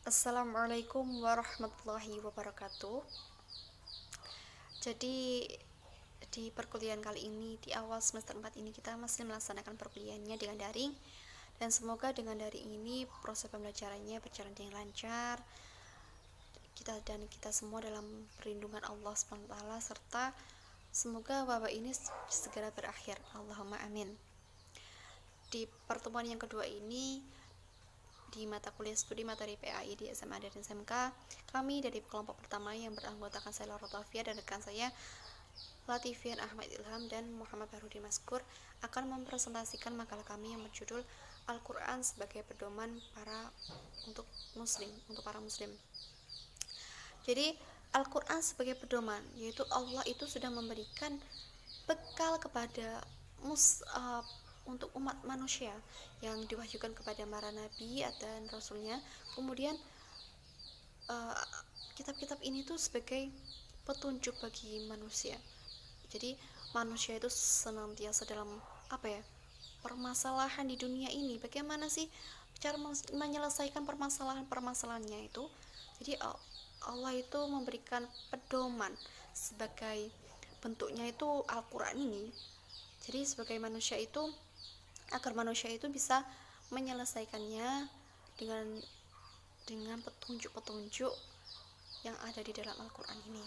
Assalamualaikum warahmatullahi wabarakatuh. Jadi di perkuliahan kali ini, di awal semester 4 ini kita masih melaksanakan perkuliahannya dengan daring, dan semoga dengan daring ini proses pembelajarannya berjalan dengan lancar, kita semua dalam perlindungan Allah SWT, serta semoga wabah ini segera berakhir. Allahumma amin. Di pertemuan yang kedua ini, di mata kuliah studi materi PAI di SMA dan SMK, kami dari kelompok pertama yang beranggotakan saya Laura Tafia dan rekan saya Latifian Ahmad Ilham dan Muhammad Barudi Maskur akan mempresentasikan makalah kami yang berjudul Al-Quran sebagai pedoman untuk para muslim. Jadi Al-Quran sebagai pedoman, yaitu Allah itu sudah memberikan bekal kepada untuk umat manusia yang diwahyukan kepada para nabi dan rasulnya. Kemudian kitab-kitab ini tuh sebagai petunjuk bagi manusia. Jadi manusia itu senantiasa dalam permasalahan di dunia ini. Bagaimana sih cara menyelesaikan permasalahannya itu? Jadi Allah itu memberikan pedoman sebagai bentuknya itu Al-Quran ini. Jadi sebagai manusia itu, agar manusia itu bisa menyelesaikannya dengan petunjuk-petunjuk yang ada di dalam Al-Quran ini.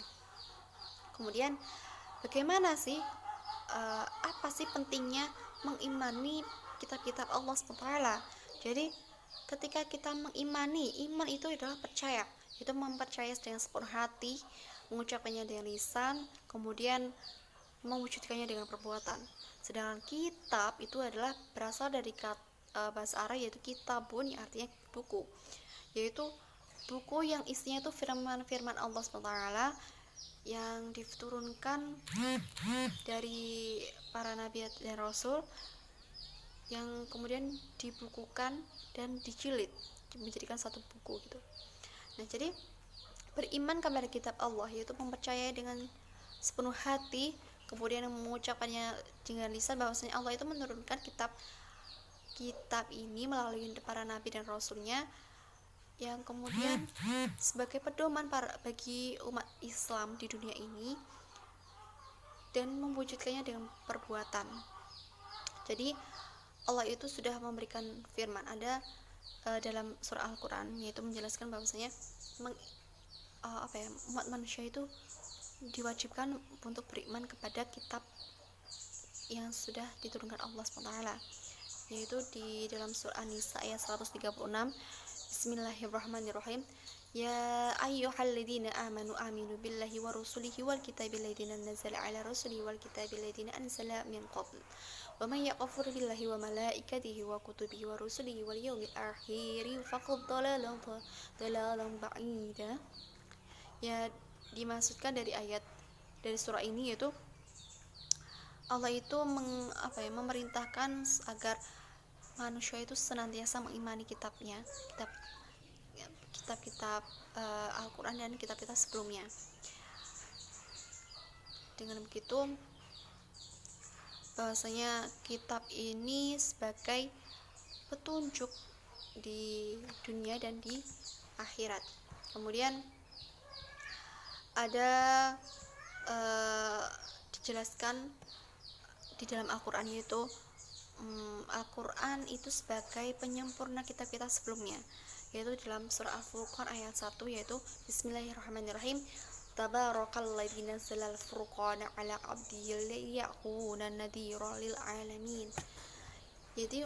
Kemudian bagaimana sih apa sih pentingnya mengimani kitab-kitab Allah SWT? Jadi ketika kita mengimani, iman itu adalah percaya, itu mempercayai dengan sepenuh hati, mengucapkannya dengan lisan, kemudian mewujudkannya dengan perbuatan. Sedangkan kitab itu adalah berasal dari bahasa Arab, yaitu kitabun, yang artinya buku, yaitu buku yang isinya itu firman-firman Allah SWT yang diturunkan dari para nabi dan rasul, yang kemudian dibukukan dan dijilid menjadikan satu buku gitu. Nah, jadi beriman kepada kitab Allah yaitu mempercayai dengan sepenuh hati, kemudian mengucapkannya dengan lisan bahwasanya Allah itu menurunkan kitab ini melalui para nabi dan rasulnya, yang kemudian sebagai pedoman bagi umat Islam di dunia ini, dan mewujudkannya dengan perbuatan. Jadi Allah itu sudah memberikan firman ada dalam surah Al-Quran, yaitu menjelaskan bahwasanya umat manusia itu diwajibkan untuk beriman kepada kitab yang sudah diturunkan Allah SWT, yaitu di dalam surah An-Nisa ayat 136. Bismillahirrahmanirrahim. Ya ayyuhalladzina amanu aminu billahi wa rusulihi wal kitabil ladzina nazzala ala rusulihi wal kitabil ladzina anzala min qabl wa man yakfur billahi wa malaikatihi wa kutubihi wa rusulihi wal yawmil akhir faqad dalalan ba'ida. Ya, dimaksudkan dari surah ini yaitu Allah itu memerintahkan agar manusia itu senantiasa mengimani kitab Al-Quran dan kitab-kitab sebelumnya. Dengan begitu, bahwasanya kitab ini sebagai petunjuk di dunia dan di akhirat. Kemudian ada dijelaskan di dalam Al-Quran, yaitu Al-Quran itu sebagai penyempurna kitab-kitab sebelumnya, yaitu dalam surah Al-Furqan ayat 1, yaitu Bismillahirrahmanirrahim. Tabarakalladzi nazzalal furqana ala abdihi liyakuna nadhira lil alamin. Jadi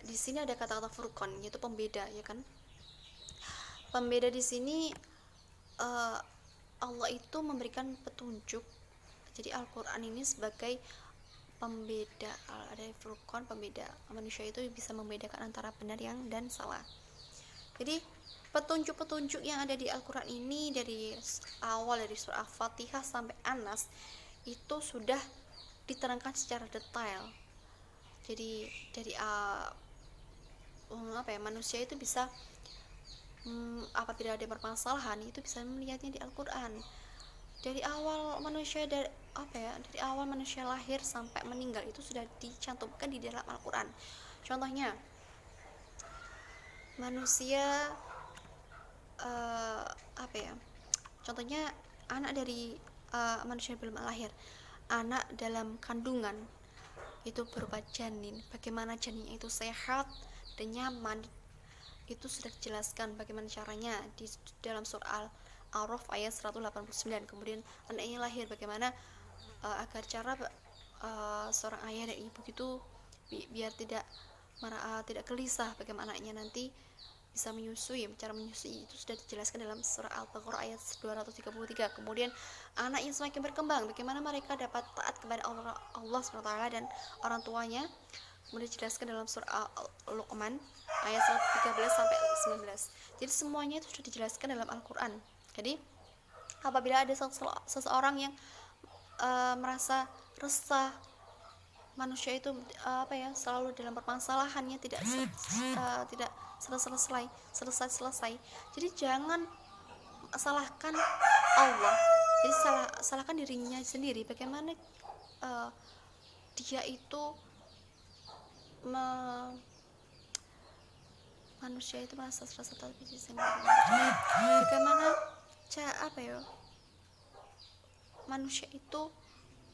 di sini ada kata-kata furqan, yaitu pembeda, ya kan? Pembeda di sini Allah itu memberikan petunjuk. Jadi Al-Quran ini sebagai pembeda, ada furqan, pembeda. Manusia itu bisa membedakan antara benar dan salah. Jadi petunjuk-petunjuk yang ada di Al-Quran ini dari awal, dari surah Al-Fatihah sampai An-Nas, itu sudah diterangkan secara detail. Jadi dari manusia itu bisa apabila ada permasalahan itu bisa melihatnya di Al-Quran. Dari awal manusia dari awal manusia lahir sampai meninggal itu sudah dicantumkan di dalam Al-Quran. Contohnya, manusia apa ya, contohnya anak dari manusia belum lahir, anak dalam kandungan itu berupa janin, bagaimana janinnya itu sehat dan nyaman, itu sudah dijelaskan bagaimana caranya di dalam surah Al-A'raf ayat 189. Kemudian anaknya lahir, bagaimana agar cara seorang ayah dan ibu itu biar tidak gelisah, bagaimana anaknya nanti bisa menyusui, cara menyusui itu sudah dijelaskan dalam surah Al-Baqarah ayat 233. Kemudian anak yang semakin berkembang, bagaimana mereka dapat taat kepada Allah SWT dan orang tuanya, kemudian dijelaskan dalam surah Luqman ayat 113 sampai 19. Jadi semuanya itu sudah dijelaskan dalam Al-Quran. Jadi apabila ada seseorang yang merasa resah, manusia itu selalu dalam permasalahannya tidak selesai, jadi jangan salahkan Allah, jadi salahkan dirinya sendiri, bagaimana dia itu manusia itu merasa tapi bagaimana manusia itu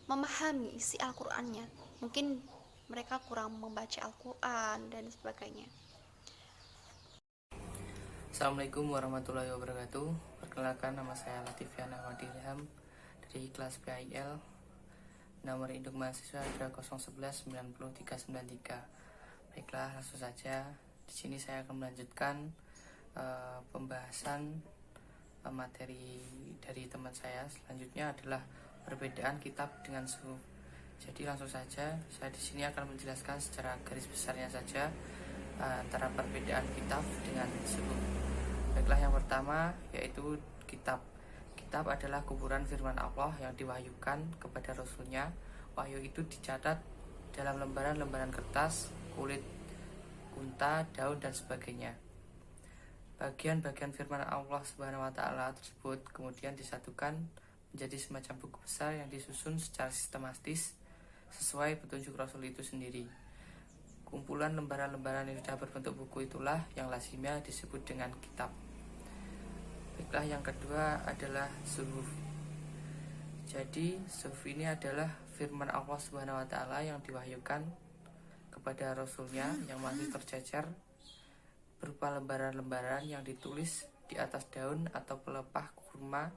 memahami isi Al-Qur'annya. Mungkin mereka kurang membaca Al-Quran dan sebagainya. Assalamualaikum warahmatullahi wabarakatuh. Perkenalkan, nama saya Latifian Ahmad Ilham dari kelas PIL. Nomor induk mahasiswa adalah 011 90393. Baiklah, langsung saja. Di sini saya akan melanjutkan pembahasan materi dari teman saya. Selanjutnya adalah perbedaan kitab dengan suhuf. Jadi langsung saja, saya di sini akan menjelaskan secara garis besarnya saja antara perbedaan kitab dengan suhuf. Baiklah, yang pertama yaitu kitab. Kitab adalah kumpulan firman Allah yang diwahyukan kepada Rasulnya. Wahyu itu dicatat dalam lembaran-lembaran kertas, kulit unta, daun dan sebagainya. Bagian-bagian firman Allah Subhanahu wa Ta'ala tersebut kemudian disatukan menjadi semacam buku besar yang disusun secara sistematis sesuai petunjuk Rasul itu sendiri. Kumpulan lembaran-lembaran yang sudah berbentuk buku itulah yang lazimnya disebut dengan kitab. Baiklah, yang kedua adalah suhuf. Jadi suhuf ini adalah firman Allah Subhanahu wa Ta'ala yang diwahyukan kepada Rasulnya yang masih tercecer berupa lembaran-lembaran yang ditulis di atas daun atau pelepah kurma,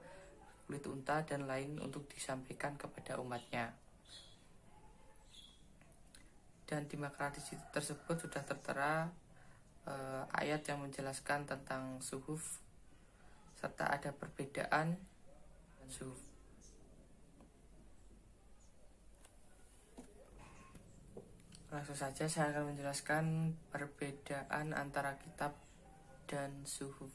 kulit unta dan lain untuk disampaikan kepada umatnya. Dan di makalah tersebut sudah tertera ayat yang menjelaskan tentang suhuf serta ada perbedaan suhuf. Langsung saja saya akan menjelaskan perbedaan antara kitab dan suhuf.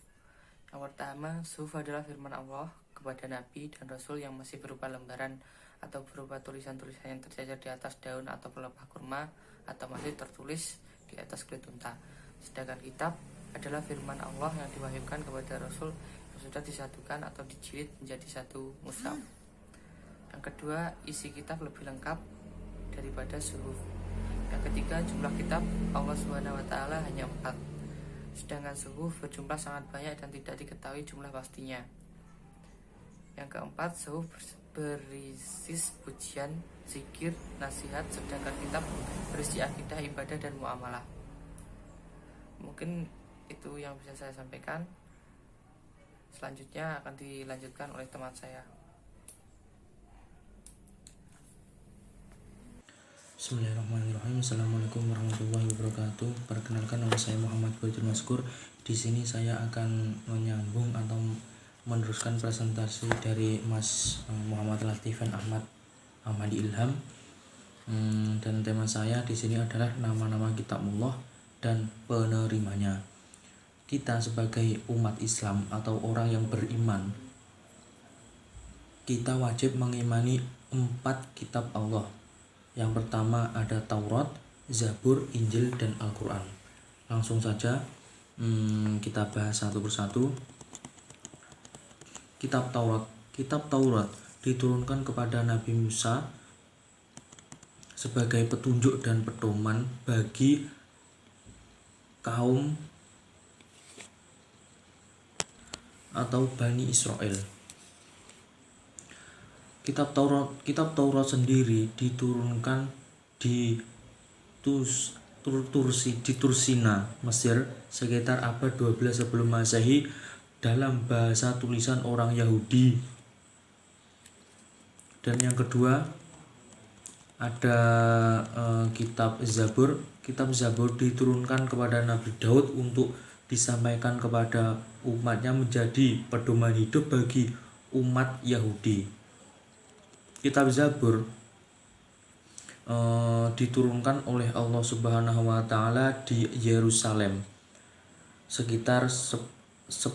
Yang pertama, suhuf adalah firman Allah kepada Nabi dan Rasul yang masih berupa lembaran atau berupa tulisan-tulisan yang tercecer di atas daun atau pelepah kurma atau masih tertulis di atas kulit unta. Sedangkan kitab adalah firman Allah yang diwahyukan kepada Rasul yang sudah disatukan atau dijilid menjadi satu mushaf. Yang kedua, isi kitab lebih lengkap daripada suhuf. Yang ketiga, jumlah kitab Allah Subhanahu wa Ta'ala hanya 4. Sedangkan suhuf berjumlah sangat banyak dan tidak diketahui jumlah pastinya. Yang keempat, suhuf berisi pujian, zikir, nasihat, sedangkan kitab berisi akidah, ibadah, dan muamalah. Mungkin itu yang bisa saya sampaikan. Selanjutnya akan dilanjutkan oleh teman saya. Bismillahirrahmanirrahim. Assalamualaikum warahmatullahi wabarakatuh. Perkenalkan, nama saya Muhammad Baitul Maskur. Di sini saya akan menyambung atau meneruskan presentasi dari Mas Muhammad Latifan Ahmad Ilham. Dan tema saya di sini adalah nama-nama kitabullah dan penerimanya. Kita sebagai umat Islam atau orang yang beriman, kita wajib mengimani 4 kitab Allah. Yang pertama ada Taurat, Zabur, Injil, dan Al-Quran. Langsung saja kita bahas satu persatu. Kitab Taurat. Kitab Taurat diturunkan kepada Nabi Musa sebagai petunjuk dan pedoman bagi kaum atau Bani Israel. Kitab Taurat sendiri diturunkan di Tursina, Mesir sekitar abad 12 sebelum Masehi dalam bahasa tulisan orang Yahudi. Dan yang kedua ada kitab Zabur. Kitab Zabur diturunkan kepada Nabi Daud untuk disampaikan kepada umatnya menjadi pedoman hidup bagi umat Yahudi. Kitab Zabur diturunkan oleh Allah Subhanahu wa taala di Yerusalem sekitar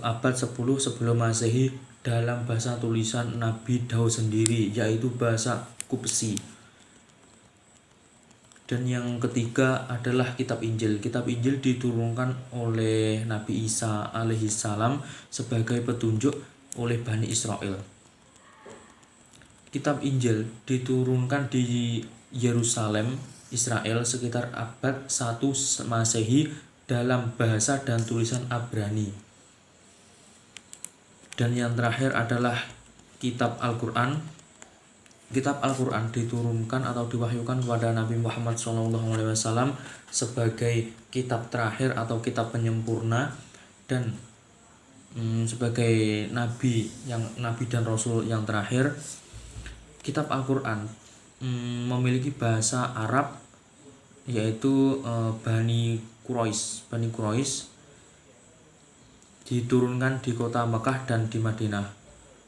abad 10 sebelum Masehi dalam bahasa tulisan Nabi Daud sendiri, yaitu bahasa Kupsi. Dan yang ketiga adalah kitab Injil. Kitab Injil diturunkan oleh Nabi Isa alaihissalam sebagai petunjuk oleh Bani Israel. Kitab Injil diturunkan di Yerusalem, Israel sekitar abad 1 Masehi dalam bahasa dan tulisan Ibrani. Dan yang terakhir adalah kitab Al-Quran. Kitab Al-Quran diturunkan atau diwahyukan kepada Nabi Muhammad SAW sebagai kitab terakhir atau kitab penyempurna dan sebagai nabi dan rasul yang terakhir. Kitab Al-Quran memiliki bahasa Arab, yaitu Bani Quraisy, diturunkan di kota Mekah dan di Madinah.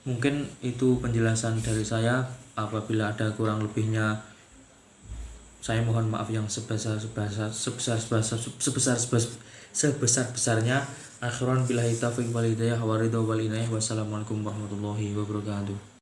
Mungkin itu penjelasan dari saya. Apabila ada kurang lebihnya, saya mohon maaf yang sebesar-besarnya. Akhiran billahi taufiq wal hidayah wa ridha wal inayah. Wassalamualaikum warahmatullahi wabarakatuh.